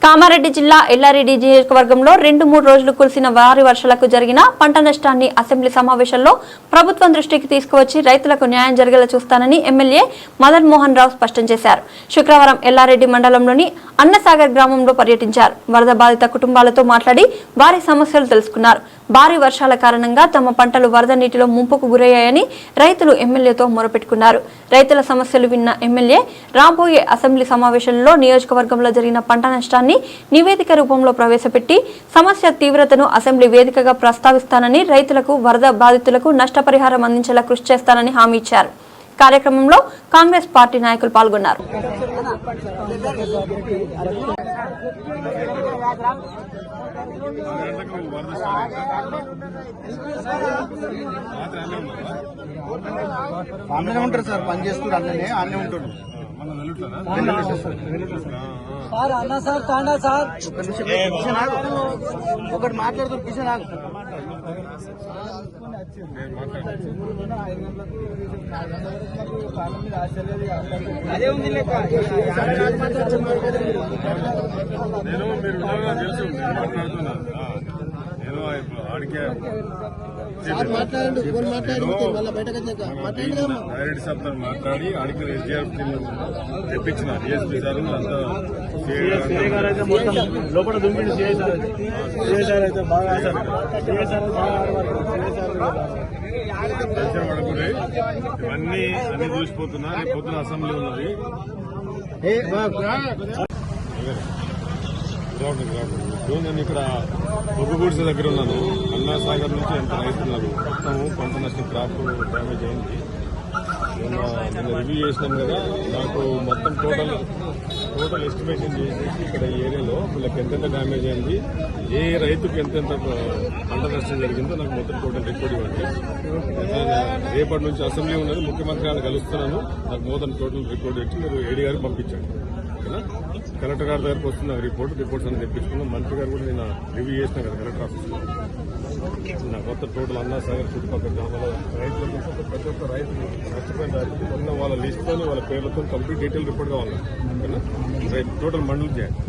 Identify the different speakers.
Speaker 1: కామారెడ్డి జిల్లా ఎల్లారెడ్డి నియోజకవర్గంలో 2-3 రోజులు కురిసిన భారీ వర్షాలకు జరిగిన పంట నష్టాన్ని అసెంబ్లీ సమావేశంలో ప్రభుత్వం దృష్టికి తీసుకువచ్చి రైతులకు న్యాయం జరిగేలా చూస్తానని ఎమ్మెల్యే మదన్ మోహన్ రావు స్పష్టం చేశారు. శుక్రవారం ఎల్లారెడ్డి మండలంలోని అన్నసాగర్ గ్రామంలో పర్యటించారు. వరద బాధిత కుటుంబాలతో మాట్లాడి వారి సమస్యలు తెలుసుకున్నారు. భారీ వర్షాల కారణంగా తమ పంటలు వరద నీటిలో ముంపుకు గురయ్యాయని రైతులు ఎమ్మెల్యేతో మొరపెట్టుకున్నారు. రైతుల సమస్యలు విన్న ఎమ్మెల్యే రాబోయే అసెంబ్లీ సమావేశంలో నియోజకవర్గంలో జరిగిన పంట నష్టాన్ని నివేదిక రూపంలో ప్రవేశపెట్టి సమస్య తీవ్రతను అసెంబ్లీ వేదికగా ప్రస్తావిస్తానని, రైతులకు వరద బాధితులకు నష్టపరిహారం అందించేలా కృషి చేస్తానని హామీ ఇచ్చారు. కార్యక్రమంలో కాంగ్రెస్ పార్టీ నాయకులు పాల్గొన్నారు.
Speaker 2: ఉంటారు సార్, పని చేస్తారు అన్ననే అన్నీ ఉంటాడు. సార్ అన్న సార్ తాండా సార్ ఒకటి మాట్లాడుతారు కిషన్ అదే ఉంది
Speaker 3: నేను మీరు తెలుసు మాట్లాడుతున్నా. నేను ఆడికే డైరెక్ట్ సార్తో మాట్లాడి ఆడికి ఎస్డిఆర్ తెప్పించిన డిఎస్పీ సార్ అంతా లోపల దుంపిడి సిఐసార్ అయితే బాగా టెన్షన్ పడకూడదు. ఇవన్నీ చూసిపోతున్నా. రేపు పొద్దున అసెంబ్లీ ఉన్నది. నేను ఇక్కడ ఒగ్గుగూడ్స్ దగ్గర ఉన్నాను. అన్నాసాగర్ నుంచి ఎంత రైతున్నారు. మొత్తము పంట నష్టం, క్రాప్ డ్యామేజ్ అయింది. నేను రివ్యూ చేసినాను కదా. నాకు మొత్తం టోటల్ ఎస్టిమేషన్ చేసేసి ఇక్కడ ఈ ఏరియాలో వీళ్ళకి ఎంతెంత డ్యామేజ్ అయింది, ఏ రైతుకు ఎంతెంత పంట నష్టం జరిగిందో నాకు మొత్తం టోటల్ రిపోర్ట్ ఇవ్వండి. రేపటి నుంచి అసెంబ్లీ ఉన్నది. ముఖ్యమంత్రి గారిని కలుస్తున్నాను. నాకు మొత్తం టోటల్ రిపోర్ట్ ఇచ్చి మీరు ఏడీ గారికి పంపించండి. ఓకేనా? కలెక్టర్ గారి దగ్గరకు వస్తున్న రిపోర్ట్స్ అన్ని తెప్పించుకున్నాం. మంత్రి గారు కూడా నేను రివ్యూ చేసిన కదా కలెక్టర్ ఆఫీస్లో. నాకు మొత్తం టోటల్ అన్నాసాగర్ చుట్టుపక్కల గ్రామాల రైతులకు ప్రతి ఒక్క రైతు నష్టపోయిన రైతు ఉన్న వాళ్ళ లిస్టుతో వాళ్ళ పేర్లతో కంప్లీట్ డీటెయిల్ రిపోర్ట్ కావాలి. ఓకేనా? టోటల్ మండలి చేయండి.